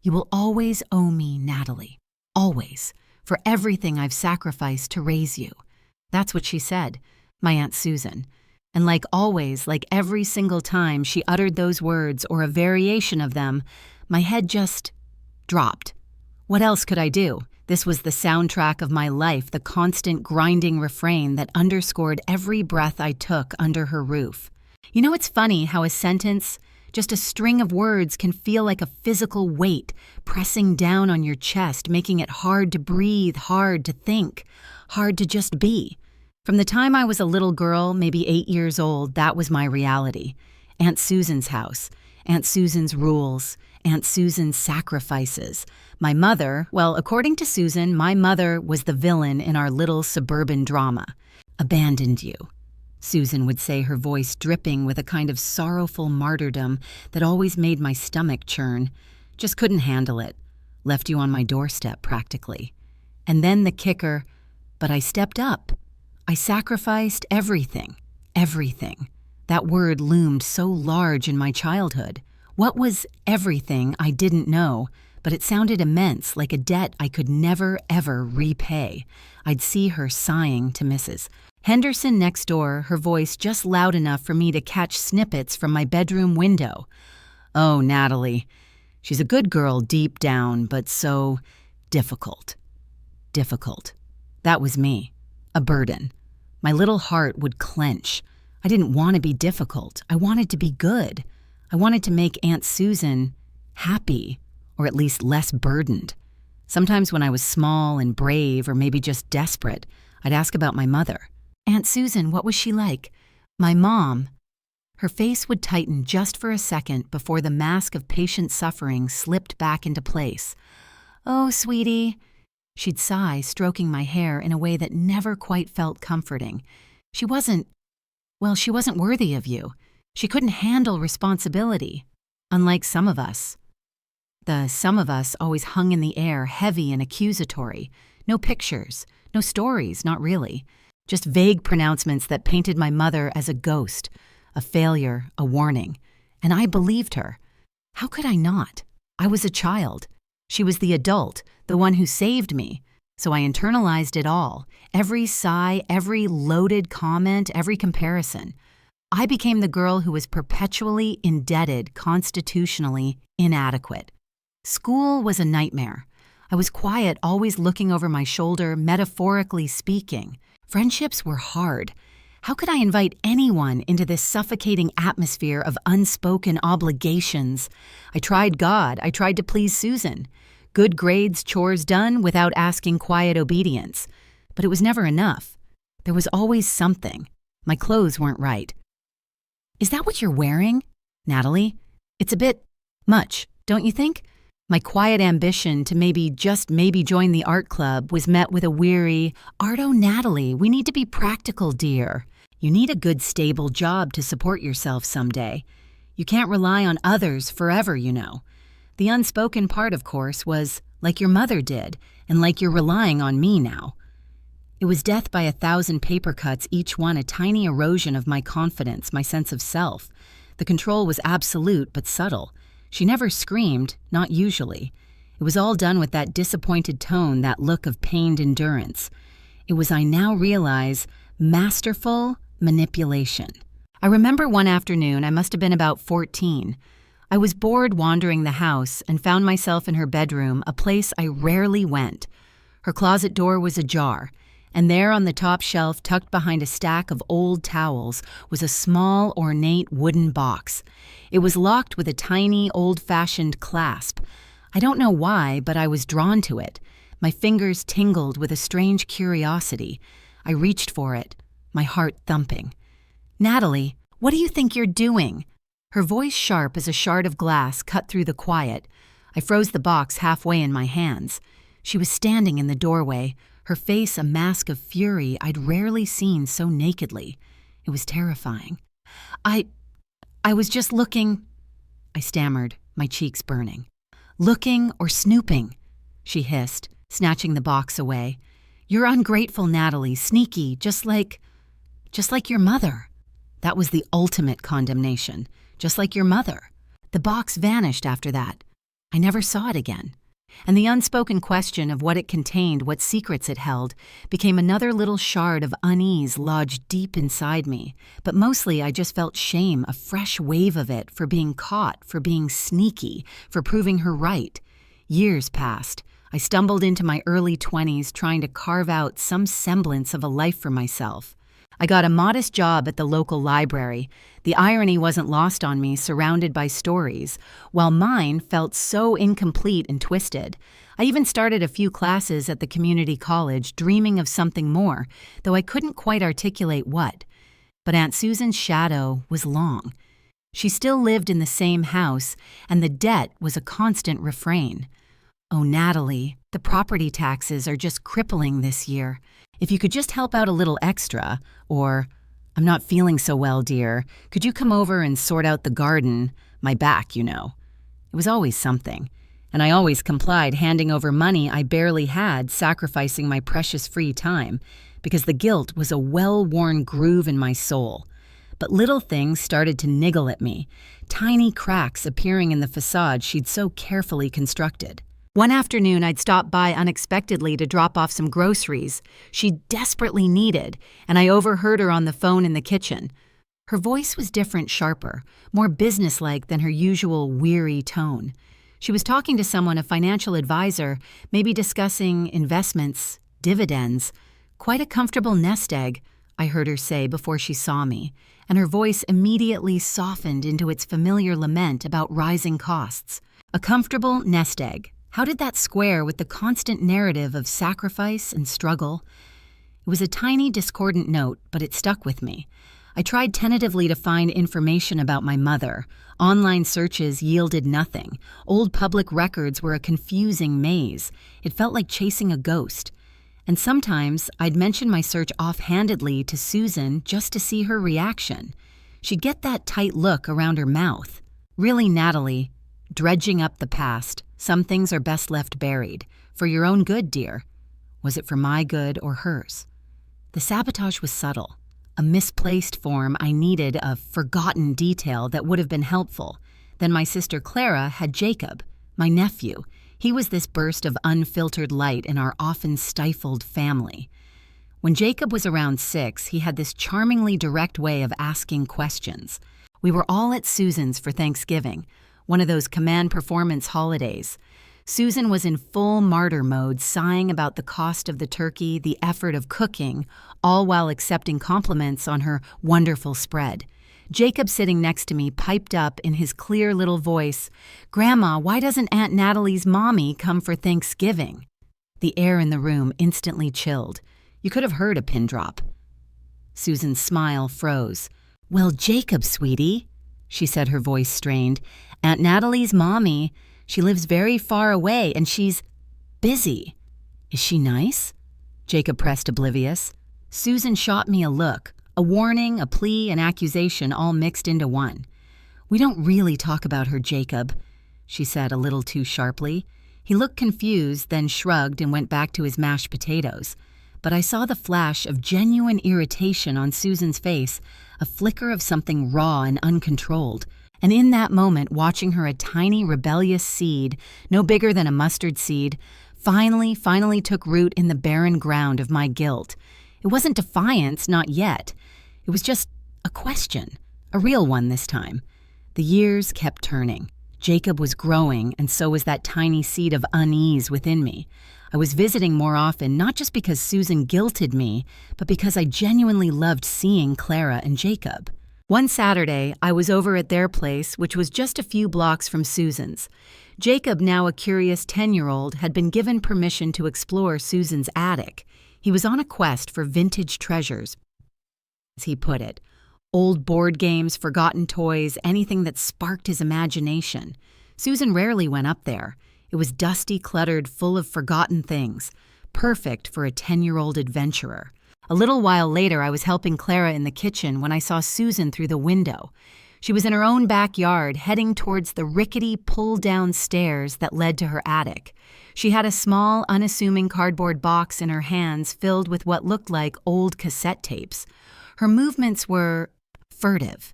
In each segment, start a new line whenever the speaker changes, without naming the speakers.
You will always owe me, Natalie. Always. For everything I've sacrificed to raise you. That's what she said, my Aunt Susan. And like always, like every single time she uttered those words or a variation of them, my head just dropped. What else could I do? This was the soundtrack of my life, the constant grinding refrain that underscored every breath I took under her roof. You know, it's funny how a sentence, just a string of words, can feel like a physical weight pressing down on your chest, making it hard to breathe, hard to think, hard to just be. From the time I was a little girl, maybe 8 years old, that was my reality. Aunt Susan's house, Aunt Susan's rules, Aunt Susan's sacrifices. My mother, well, according to Susan, my mother was the villain in our little suburban drama. Abandoned you, Susan would say, her voice dripping with a kind of sorrowful martyrdom that always made my stomach churn. Just couldn't handle it. Left you on my doorstep, practically. And then the kicker, but I stepped up. I sacrificed everything. Everything. That word loomed so large in my childhood. What was everything I didn't know, but it sounded immense, like a debt I could never, ever repay. I'd see her sighing to Mrs. Henderson next door, her voice just loud enough for me to catch snippets from my bedroom window. Oh, Natalie. She's a good girl deep down, but so difficult. Difficult. That was me. A burden. My little heart would clench. I didn't want to be difficult. I wanted to be good. I wanted to make Aunt Susan happy, or at least less burdened. Sometimes when I was small and brave, or maybe just desperate, I'd ask about my mother. Aunt Susan, what was she like? My mom. Her face would tighten just for a second before the mask of patient suffering slipped back into place. Oh, sweetie. She'd sigh, stroking my hair in a way that never quite felt comforting. She wasn't worthy of you. She couldn't handle responsibility, unlike some of us. The some of us always hung in the air, heavy and accusatory. No pictures, no stories, not really. Just vague pronouncements that painted my mother as a ghost, a failure, a warning. And I believed her. How could I not? I was a child. She was the adult, the one who saved me. So I internalized it all. Every sigh, every loaded comment, every comparison. I became the girl who was perpetually indebted, constitutionally inadequate. School was a nightmare. I was quiet, always looking over my shoulder, metaphorically speaking. Friendships were hard. How could I invite anyone into this suffocating atmosphere of unspoken obligations? I tried God. I tried to please Susan. Good grades, chores done without asking quiet obedience. But it was never enough. There was always something. My clothes weren't right. Is that what you're wearing, Natalie? It's a bit much, don't you think? My quiet ambition to maybe join the art club was met with a weary, "Arto, Natalie, we need to be practical, dear. You need a good, stable job to support yourself someday. You can't rely on others forever, you know." The unspoken part, of course, was, like your mother did, and like you're relying on me now. It was death by 1,000 paper cuts, each one a tiny erosion of my confidence, my sense of self. The control was absolute but subtle. She never screamed, not usually. It was all done with that disappointed tone, that look of pained endurance. It was, I now realize, masterful manipulation. I remember one afternoon, I must have been about 14. I was bored wandering the house and found myself in her bedroom, a place I rarely went. Her closet door was ajar, and there on the top shelf, tucked behind a stack of old towels, was a small, ornate wooden box. It was locked with a tiny, old-fashioned clasp. I don't know why, but I was drawn to it. My fingers tingled with a strange curiosity. I reached for it, my heart thumping. "Natalie, what do you think you're doing?" Her voice sharp as a shard of glass cut through the quiet. I froze the box halfway in my hands. She was standing in the doorway, her face a mask of fury I'd rarely seen so nakedly. It was terrifying. I was just looking," I stammered, my cheeks burning. "Looking or snooping," she hissed, snatching the box away. "You're ungrateful, Natalie, sneaky, just like your mother." That was the ultimate condemnation. Just like your mother. The box vanished after that. I never saw it again. And the unspoken question of what it contained, what secrets it held, became another little shard of unease lodged deep inside me. But mostly I just felt shame, a fresh wave of it, for being caught, for being sneaky, for proving her right. Years passed. I stumbled into my early 20s trying to carve out some semblance of a life for myself. I got a modest job at the local library. The irony wasn't lost on me, surrounded by stories, while mine felt so incomplete and twisted. I even started a few classes at the community college, dreaming of something more, though I couldn't quite articulate what. But Aunt Susan's shadow was long. She still lived in the same house, and the debt was a constant refrain. "Oh, Natalie, the property taxes are just crippling this year. If you could just help out a little extra," or "I'm not feeling so well, dear. Could you come over and sort out the garden? My back, you know." It was always something, and I always complied, handing over money I barely had, sacrificing my precious free time, because the guilt was a well-worn groove in my soul. But little things started to niggle at me, tiny cracks appearing in the facade she'd so carefully constructed. One afternoon, I'd stopped by unexpectedly to drop off some groceries she desperately needed, and I overheard her on the phone in the kitchen. Her voice was different, sharper, more businesslike than her usual weary tone. She was talking to someone, a financial advisor, maybe discussing investments, dividends. "Quite a comfortable nest egg," I heard her say before she saw me, and her voice immediately softened into its familiar lament about rising costs. A comfortable nest egg. How did that square with the constant narrative of sacrifice and struggle? It was a tiny, discordant note, but it stuck with me. I tried tentatively to find information about my mother. Online searches yielded nothing. Old public records were a confusing maze. It felt like chasing a ghost. And sometimes I'd mention my search offhandedly to Susan just to see her reaction. She'd get that tight look around her mouth. "Really, Natalie, dredging up the past. Some things are best left buried. For your own good, dear." Was it for my good or hers? The sabotage was subtle, a misplaced form I needed of forgotten detail that would have been helpful. Then my sister Clara had Jacob, my nephew. He was this burst of unfiltered light in our often stifled family. When Jacob was around 6, he had this charmingly direct way of asking questions. We were all at Susan's for Thanksgiving, one of those command performance holidays. Susan was in full martyr mode, sighing about the cost of the turkey, the effort of cooking, all while accepting compliments on her wonderful spread. Jacob, sitting next to me, piped up in his clear little voice, "Grandma, why doesn't Aunt Natalie's mommy come for Thanksgiving?" The air in the room instantly chilled. You could have heard a pin drop. Susan's smile froze. "Well, Jacob, sweetie," she said, her voice strained, "Aunt Natalie's mommy, she lives very far away and she's busy." "Is she nice?" Jacob pressed, oblivious. Susan shot me a look, a warning, a plea, an accusation all mixed into one. "We don't really talk about her, Jacob," she said a little too sharply. He looked confused, then shrugged and went back to his mashed potatoes. But I saw the flash of genuine irritation on Susan's face, a flicker of something raw and uncontrolled. And in that moment, watching her, a tiny rebellious seed, no bigger than a mustard seed, finally took root in the barren ground of my guilt. It wasn't defiance, not yet. It was just a question, a real one this time. The years kept turning. Jacob was growing, and so was that tiny seed of unease within me. I was visiting more often, not just because Susan guilted me, but because I genuinely loved seeing Clara and Jacob. One Saturday, I was over at their place, which was just a few blocks from Susan's. Jacob, now a curious 10-year-old, had been given permission to explore Susan's attic. He was on a quest for vintage treasures, as he put it. Old board games, forgotten toys, anything that sparked his imagination. Susan rarely went up there. It was dusty, cluttered, full of forgotten things. Perfect for a 10-year-old adventurer. A little while later, I was helping Clara in the kitchen when I saw Susan through the window. She was in her own backyard, heading towards the rickety pull-down stairs that led to her attic. She had a small, unassuming cardboard box in her hands filled with what looked like old cassette tapes. Her movements were furtive.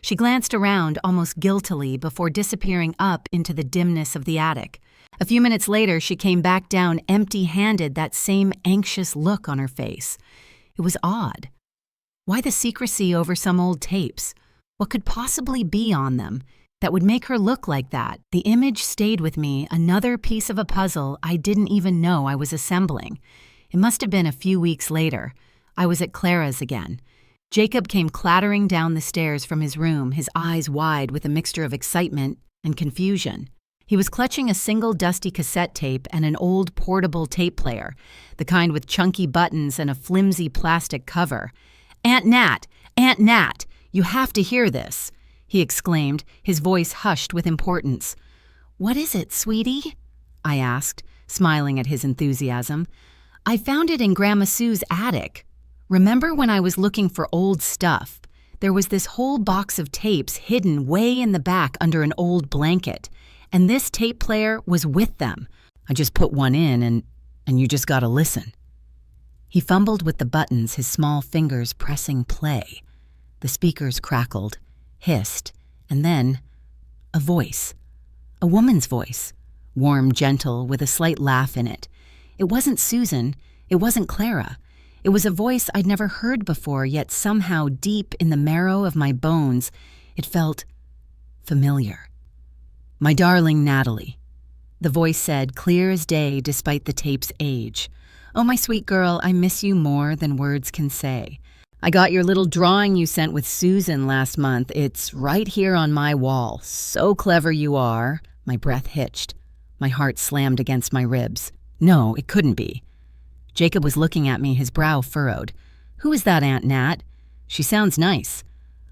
She glanced around almost guiltily before disappearing up into the dimness of the attic. A few minutes later, she came back down empty-handed, that same anxious look on her face. It was odd. Why the secrecy over some old tapes? What could possibly be on them that would make her look like that? The image stayed with me, another piece of a puzzle I didn't even know I was assembling. It must have been a few weeks later. I was at Clara's again. Jacob came clattering down the stairs from his room, his eyes wide with a mixture of excitement and confusion. He was clutching a single dusty cassette tape and an old portable tape player, the kind with chunky buttons and a flimsy plastic cover. "Aunt Nat! Aunt Nat! You have to hear this!" he exclaimed, his voice hushed with importance. "What is it, sweetie?" I asked, smiling at his enthusiasm. "I found it in Grandma Sue's attic. Remember when I was looking for old stuff? There was this whole box of tapes hidden way in the back under an old blanket. And this tape player was with them. I just put one in and you just gotta listen." He fumbled with the buttons, his small fingers pressing play. The speakers crackled, hissed, and then a voice. A woman's voice. Warm, gentle, with a slight laugh in it. It wasn't Susan. It wasn't Clara. It was a voice I'd never heard before, yet somehow deep in the marrow of my bones, it felt familiar. "My darling Natalie," the voice said, clear as day despite the tape's age. "Oh, my sweet girl, I miss you more than words can say. I got your little drawing you sent with Susan last month. It's right here on my wall. So clever you are." My breath hitched. My heart slammed against my ribs. No, it couldn't be. Jacob was looking at me, his brow furrowed. "Who is that, Aunt Nat? She sounds nice."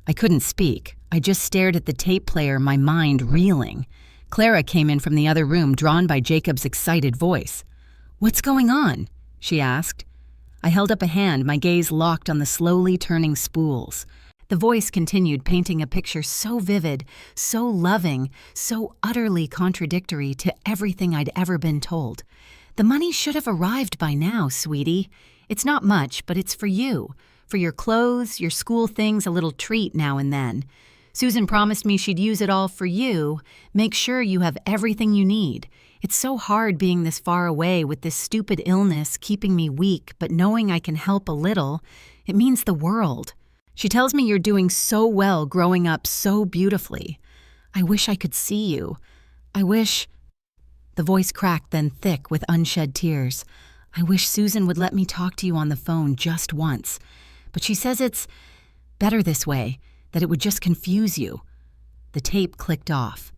I couldn't speak. I just stared at the tape player, my mind reeling. Clara came in from the other room, drawn by Jacob's excited voice. "What's going on?" she asked. I held up a hand, my gaze locked on the slowly turning spools. The voice continued, painting a picture so vivid, so loving, so utterly contradictory to everything I'd ever been told. "The money should have arrived by now, sweetie. It's not much, but it's for you. For your clothes, your school things, a little treat now and then. Susan promised me she'd use it all for you. Make sure you have everything you need. It's so hard being this far away with this stupid illness keeping me weak, but knowing I can help a little, it means the world. She tells me you're doing so well, growing up so beautifully. I wish I could see you. I wish—" The voice cracked, then thick with unshed tears. "I wish Susan would let me talk to you on the phone just once. But she says it's better this way, that it would just confuse you." The tape clicked off.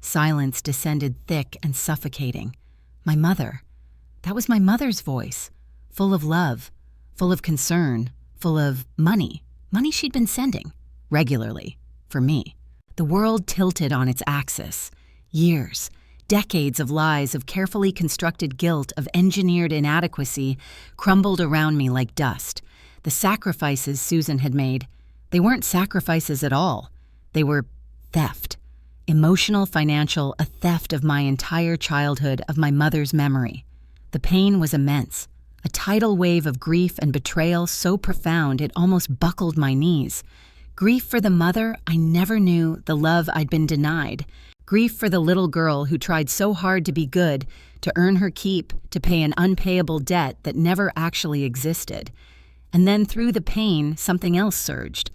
Silence descended thick and suffocating. My mother. That was my mother's voice, full of love, full of concern, full of money. Money she'd been sending, regularly, for me. The world tilted on its axis. Years, decades of lies, of carefully constructed guilt, of engineered inadequacy crumbled around me like dust. The sacrifices Susan had made, they weren't sacrifices at all. They were theft. Emotional, financial, a theft of my entire childhood, of my mother's memory. The pain was immense. A tidal wave of grief and betrayal so profound it almost buckled my knees. Grief for the mother I never knew, the love I'd been denied. Grief for the little girl who tried so hard to be good, to earn her keep, to pay an unpayable debt that never actually existed. And then through the pain, something else surged.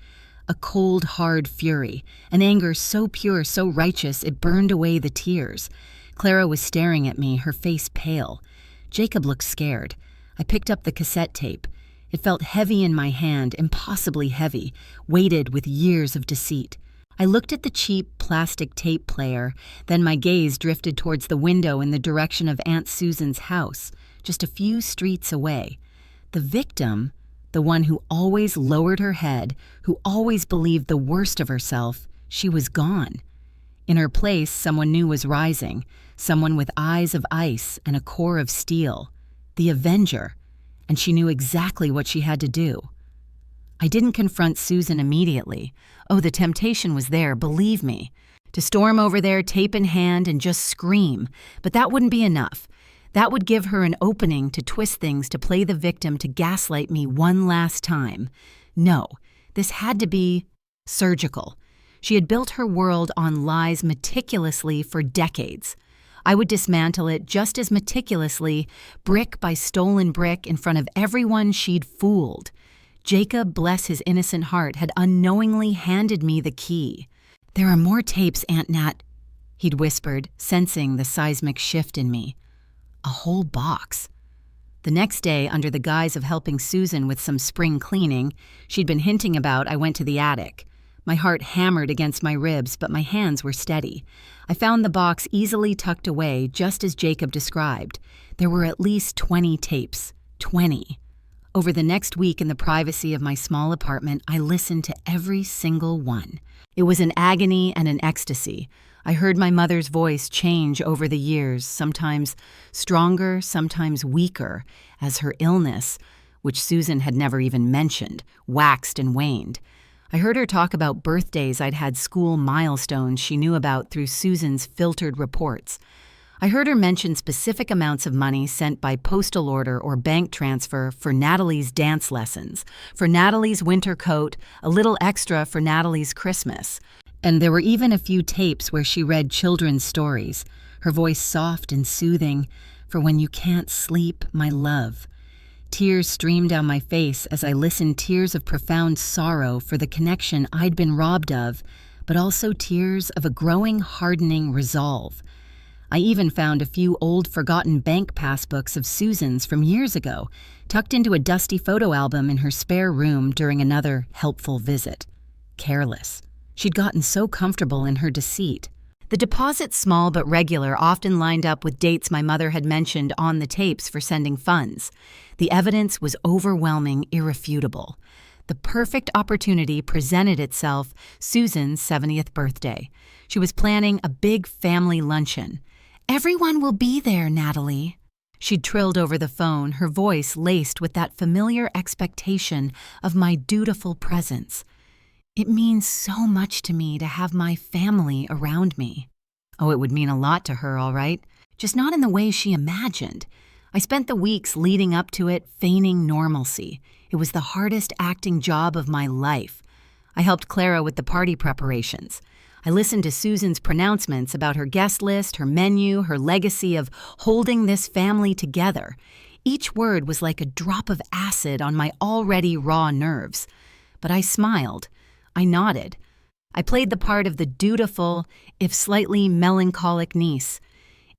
A cold, hard fury, an anger so pure, so righteous, it burned away the tears. Clara was staring at me, her face pale. Jacob looked scared. I picked up the cassette tape. It felt heavy in my hand, impossibly heavy, weighted with years of deceit. I looked at the cheap plastic tape player, then my gaze drifted towards the window in the direction of Aunt Susan's house, just a few streets away. The victim, the one who always lowered her head, who always believed the worst of herself, she was gone. In her place, someone new was rising, someone with eyes of ice and a core of steel. The Avenger, and she knew exactly what she had to do. I didn't confront Susan immediately. Oh, the temptation was there, believe me. To storm over there, tape in hand, and just scream. But that wouldn't be enough. That would give her an opening to twist things, to play the victim, to gaslight me one last time. No, this had to be surgical. She had built her world on lies meticulously for decades. I would dismantle it just as meticulously, brick by stolen brick, in front of everyone she'd fooled. Jacob, bless his innocent heart, had unknowingly handed me the key. "There are more tapes, Aunt Nat," he'd whispered, sensing the seismic shift in me. A whole box. The next day, under the guise of helping Susan with some spring cleaning she'd been hinting about, I went to the attic. My heart hammered against my ribs, but my hands were steady. I found the box easily tucked away, just as Jacob described. There were at least 20 tapes. 20. Over the next week, in the privacy of my small apartment, I listened to every single one. It was an agony and an ecstasy. I heard my mother's voice change over the years, sometimes stronger, sometimes weaker, as her illness, which Susan had never even mentioned, waxed and waned. I heard her talk about birthdays I'd had, school milestones she knew about through Susan's filtered reports. I heard her mention specific amounts of money sent by postal order or bank transfer for Natalie's dance lessons, for Natalie's winter coat, a little extra for Natalie's Christmas. And there were even a few tapes where she read children's stories, her voice soft and soothing, "For when you can't sleep, my love." Tears streamed down my face as I listened, tears of profound sorrow for the connection I'd been robbed of, but also tears of a growing, hardening resolve. I even found a few old, forgotten bank passbooks of Susan's from years ago, tucked into a dusty photo album in her spare room during another helpful visit. Careless. She'd gotten so comfortable in her deceit. The deposits, small but regular, often lined up with dates my mother had mentioned on the tapes for sending funds. The evidence was overwhelming, irrefutable. The perfect opportunity presented itself: Susan's 70th birthday. She was planning a big family luncheon. "Everyone will be there, Natalie," she'd trilled over the phone, her voice laced with that familiar expectation of my dutiful presence. "It means so much to me to have my family around me." Oh, it would mean a lot to her, all right, just not in the way she imagined. I spent the weeks leading up to it feigning normalcy. It was the hardest acting job of my life. I helped Clara with the party preparations. I listened to Susan's pronouncements about her guest list, her menu, her legacy of holding this family together. Each word was like a drop of acid on my already raw nerves. But I smiled. I nodded. I played the part of the dutiful, if slightly melancholic niece.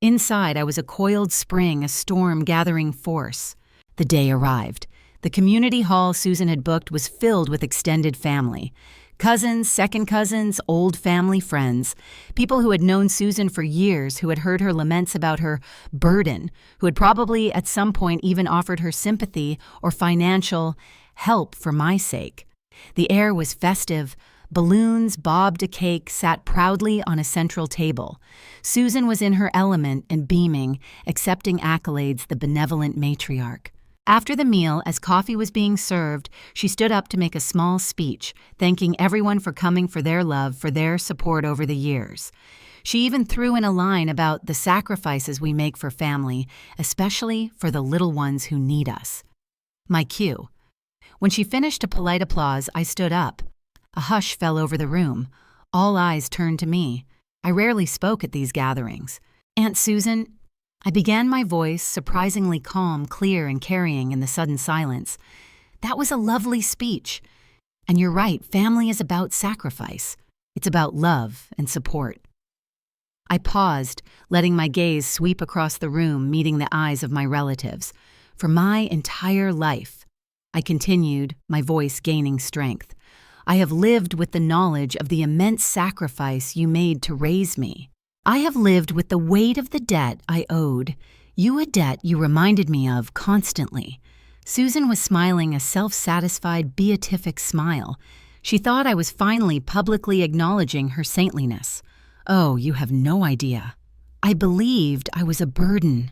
Inside, I was a coiled spring, a storm gathering force. The day arrived. The community hall Susan had booked was filled with extended family. Cousins, second cousins, old family friends, people who had known Susan for years, who had heard her laments about her burden, who had probably at some point even offered her sympathy or financial help for my sake. The air was festive. Balloons bobbed, a cake sat proudly on a central table. Susan was in her element and beaming, accepting accolades, the benevolent matriarch. After the meal, as coffee was being served, she stood up to make a small speech, thanking everyone for coming, for their love, for their support over the years. She even threw in a line about the sacrifices we make for family, especially for the little ones who need us. My cue. When she finished a polite applause, I stood up. A hush fell over the room. All eyes turned to me. I rarely spoke at these gatherings. "Aunt Susan," I began, my voice surprisingly calm, clear, and carrying in the sudden silence. "That was a lovely speech. And you're right, family is about sacrifice. It's about love and support." I paused, letting my gaze sweep across the room, meeting the eyes of my relatives. "For my entire life," I continued, my voice gaining strength, "I have lived with the knowledge of the immense sacrifice you made to raise me. I have lived with the weight of the debt I owed you, a debt you reminded me of constantly." Susan was smiling, a self-satisfied, beatific smile. She thought I was finally publicly acknowledging her saintliness. "Oh, you have no idea. I believed I was a burden,"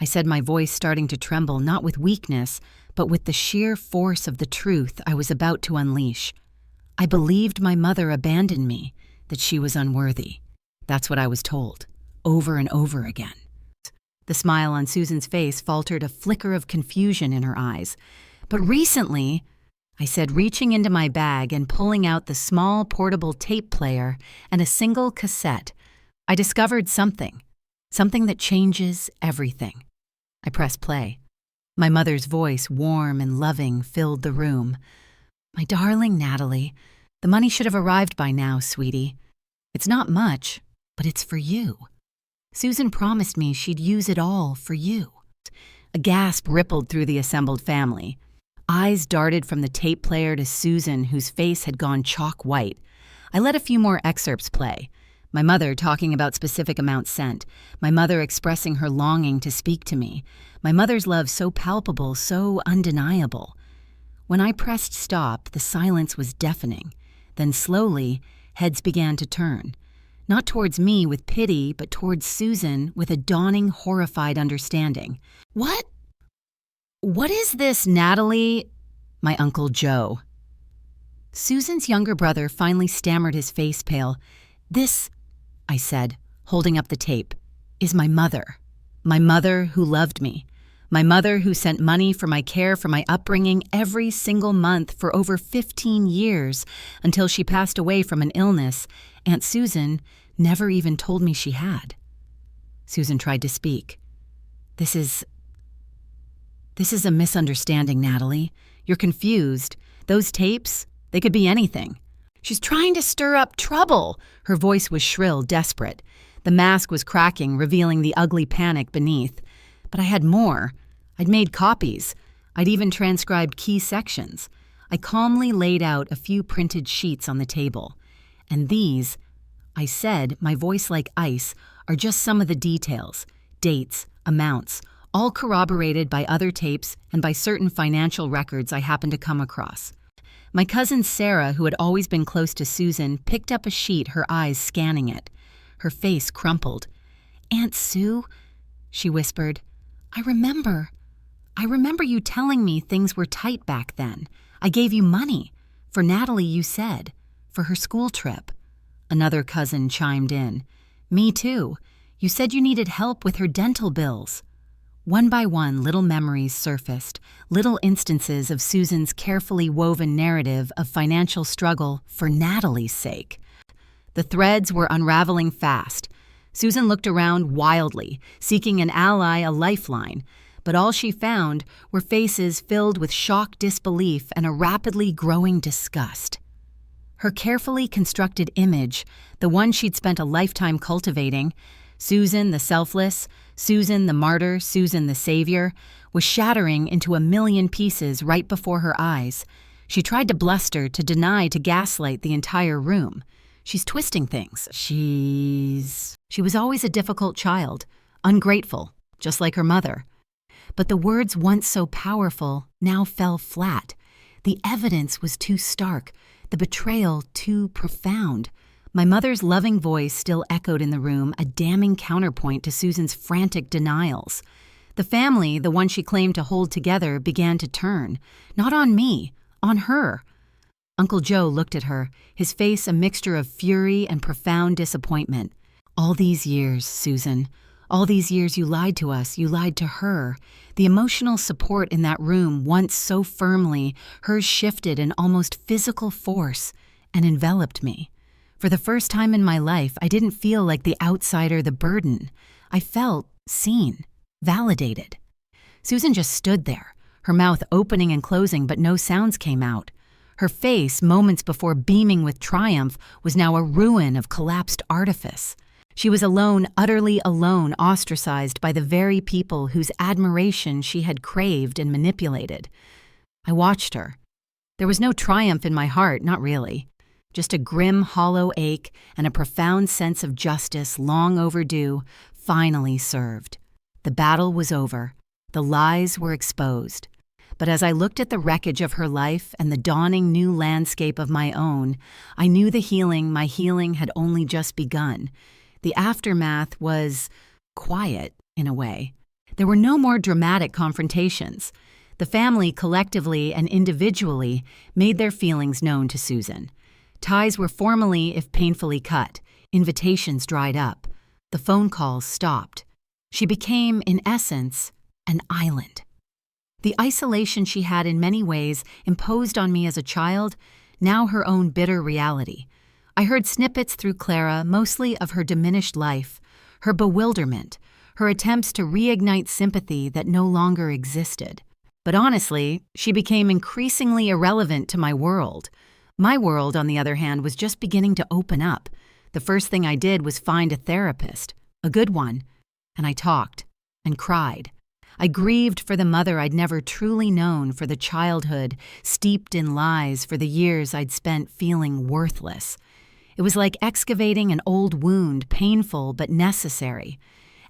I said, my voice starting to tremble, not with weakness, but with the sheer force of the truth I was about to unleash. "I believed my mother abandoned me, that she was unworthy. That's what I was told, over and over again." The smile on Susan's face faltered, a flicker of confusion in her eyes. "But recently," I said, reaching into my bag and pulling out the small portable tape player and a single cassette. I discovered something that changes everything. I pressed play. My mother's voice, warm and loving, filled the room. "My darling Natalie, the money should have arrived by now, sweetie. It's not much, but it's for you. Susan promised me she'd use it all for you." A gasp rippled through the assembled family. Eyes darted from the tape player to Susan, whose face had gone chalk white. I let a few more excerpts play. My mother talking about specific amounts sent. My mother expressing her longing to speak to me. My mother's love so palpable, so undeniable. When I pressed stop, the silence was deafening. Then slowly, heads began to turn. Not towards me with pity, but towards Susan with a dawning, horrified understanding. What is this, Natalie?" My Uncle Joe. Susan's younger brother finally stammered, his face pale. "This," I said, holding up the tape, "is my mother. My mother who loved me. My mother who sent money for my care, for my upbringing every single month for over 15 years until she passed away from an illness Aunt Susan never even told me she had." Susan tried to speak. This is a misunderstanding, Natalie. You're confused. Those tapes, they could be anything." "She's trying to stir up trouble." Her voice was shrill, desperate. The mask was cracking, revealing the ugly panic beneath. But I had more. I'd made copies. I'd even transcribed key sections. I calmly laid out a few printed sheets on the table. "And these," I said, my voice like ice, "are just some of the details. Dates, amounts, all corroborated by other tapes and by certain financial records I happened to come across." My cousin Sarah, who had always been close to Susan, picked up a sheet, her eyes scanning it. Her face crumpled. "Aunt Sue," she whispered, I remember you telling me things were tight back then. I gave you money. For Natalie, you said. For her school trip." Another cousin chimed in. "Me too. You said you needed help with her dental bills." One by one, little memories surfaced, little instances of Susan's carefully woven narrative of financial struggle for Natalie's sake. The threads were unraveling fast. Susan looked around wildly, seeking an ally, a lifeline, but all she found were faces filled with shocked disbelief and a rapidly growing disgust. Her carefully constructed image, the one she'd spent a lifetime cultivating, Susan the selfless, Susan the martyr, Susan the savior, was shattering into a million pieces right before her eyes. She tried to bluster, to deny, to gaslight the entire room. She's twisting things. She was always a difficult child, ungrateful, just like her mother. But the words once so powerful now fell flat. The evidence was too stark, the betrayal too profound. My mother's loving voice still echoed in the room, a damning counterpoint to Susan's frantic denials. The family, the one she claimed to hold together, began to turn. Not on me, on her. Uncle Joe looked at her, his face a mixture of fury and profound disappointment. "All these years, Susan, all these years you lied to us, you lied to her. The emotional support in that room, once so firmly, hers shifted in almost physical force and enveloped me. For the first time in my life, I didn't feel like the outsider, the burden. I felt seen, validated." Susan just stood there, her mouth opening and closing, but no sounds came out. Her face, moments before beaming with triumph, was now a ruin of collapsed artifice. She was alone, utterly alone, ostracized by the very people whose admiration she had craved and manipulated. I watched her. There was no triumph in my heart, not really. Just a grim, hollow ache and a profound sense of justice long overdue, finally served. The battle was over. The lies were exposed. But as I looked at the wreckage of her life and the dawning new landscape of my own, I knew my healing had only just begun. The aftermath was quiet, in a way. There were no more dramatic confrontations. The family, collectively and individually, made their feelings known to Susan. Ties were formally, if painfully, cut. Invitations dried up. The phone calls stopped. She became, in essence, an island. The isolation she had in many ways imposed on me as a child, now her own bitter reality. I heard snippets through Clara, mostly of her diminished life, her bewilderment, her attempts to reignite sympathy that no longer existed. But honestly, she became increasingly irrelevant to my world. My world, on the other hand, was just beginning to open up. The first thing I did was find a therapist, a good one, and I talked and cried. I grieved for the mother I'd never truly known, for the childhood steeped in lies, for the years I'd spent feeling worthless. It was like excavating an old wound, painful but necessary.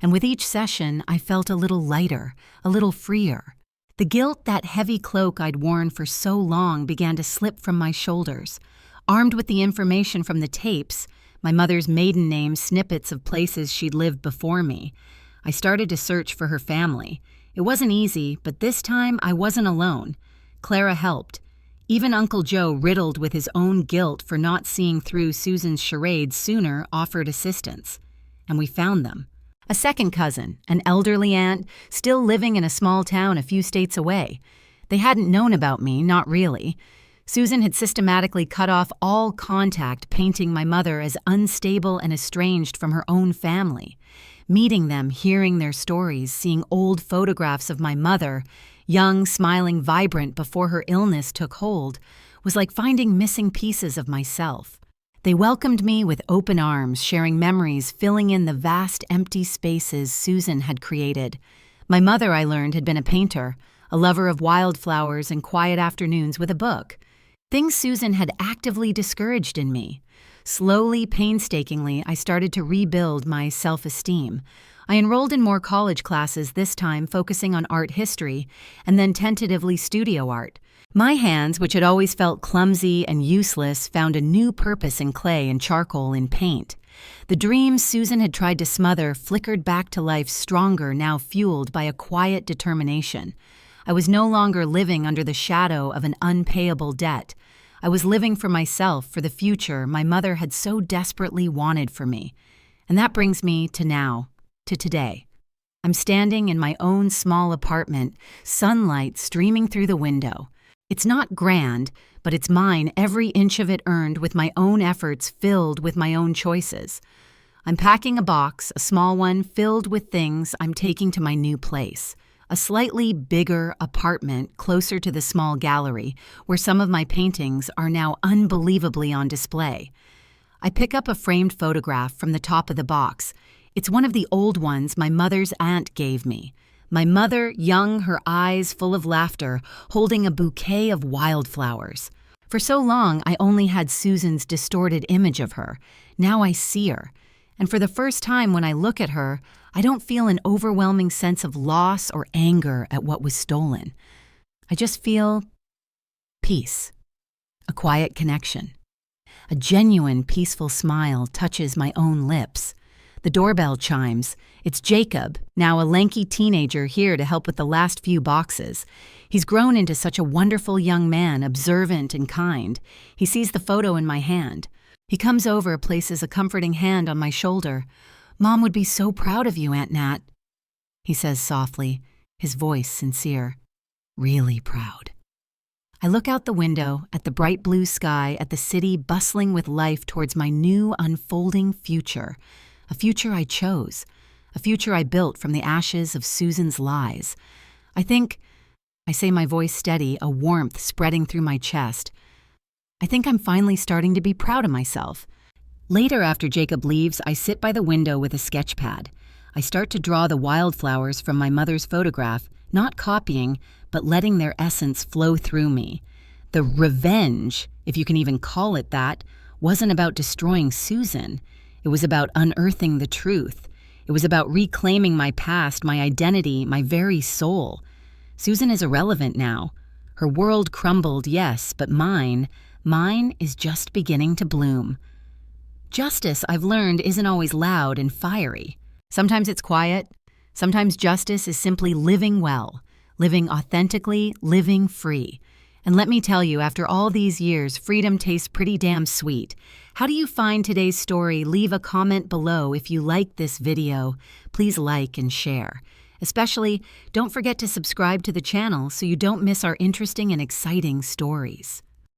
And with each session, I felt a little lighter, a little freer. The guilt, that heavy cloak I'd worn for so long, began to slip from my shoulders. Armed with the information from the tapes, my mother's maiden name, snippets of places she'd lived before me, I started to search for her family. It wasn't easy, but this time I wasn't alone. Clara helped. Even Uncle Joe, riddled with his own guilt for not seeing through Susan's charades sooner, offered assistance. And we found them. A second cousin, an elderly aunt, still living in a small town a few states away. They hadn't known about me, not really. Susan had systematically cut off all contact, painting my mother as unstable and estranged from her own family. Meeting them, hearing their stories, seeing old photographs of my mother, young, smiling, vibrant before her illness took hold, was like finding missing pieces of myself. They welcomed me with open arms, sharing memories, filling in the vast empty spaces Susan had created. My mother, I learned, had been a painter, a lover of wildflowers and quiet afternoons with a book. Things Susan had actively discouraged in me. Slowly, painstakingly, I started to rebuild my self-esteem. I enrolled in more college classes, this time focusing on art history, and then tentatively studio art. My hands, which had always felt clumsy and useless, found a new purpose in clay and charcoal in paint. The dreams Susan had tried to smother flickered back to life stronger, now fueled by a quiet determination. I was no longer living under the shadow of an unpayable debt. I was living for myself, for the future my mother had so desperately wanted for me. And that brings me to now, to today. I'm standing in my own small apartment, sunlight streaming through the window. It's not grand, but it's mine, every inch of it earned with my own efforts, filled with my own choices. I'm packing a box, a small one, filled with things I'm taking to my new place. A slightly bigger apartment closer to the small gallery, where some of my paintings are now unbelievably on display. I pick up a framed photograph from the top of the box. It's one of the old ones my mother's aunt gave me. My mother, young, her eyes full of laughter, holding a bouquet of wildflowers. For so long, I only had Susan's distorted image of her. Now I see her. And for the first time when I look at her, I don't feel an overwhelming sense of loss or anger at what was stolen. I just feel peace, a quiet connection. A genuine, peaceful smile touches my own lips. The doorbell chimes. It's Jacob, now a lanky teenager here to help with the last few boxes. He's grown into such a wonderful young man, observant and kind. He sees the photo in my hand. He comes over, places a comforting hand on my shoulder. "Mom would be so proud of you, Aunt Nat," he says softly, his voice sincere. Really proud. I look out the window, at the bright blue sky, at the city bustling with life towards my new unfolding future. A future I chose. A future I built from the ashes of Susan's lies. I say, my voice steady, a warmth spreading through my chest. I think I'm finally starting to be proud of myself. Later, after Jacob leaves, I sit by the window with a sketch pad. I start to draw the wildflowers from my mother's photograph, not copying, but letting their essence flow through me. The revenge, if you can even call it that, wasn't about destroying Susan. It was about unearthing the truth. It was about reclaiming my past, my identity, my very soul. Susan is irrelevant now. Her world crumbled, yes, but mine is just beginning to bloom. Justice, I've learned, isn't always loud and fiery. Sometimes it's quiet. Sometimes justice is simply living well, living authentically, living free. And let me tell you, after all these years, freedom tastes pretty damn sweet. How do you find today's story? Leave a comment below. If you like this video, please like and share. Especially, don't forget to subscribe to the channel so you don't miss our interesting and exciting stories.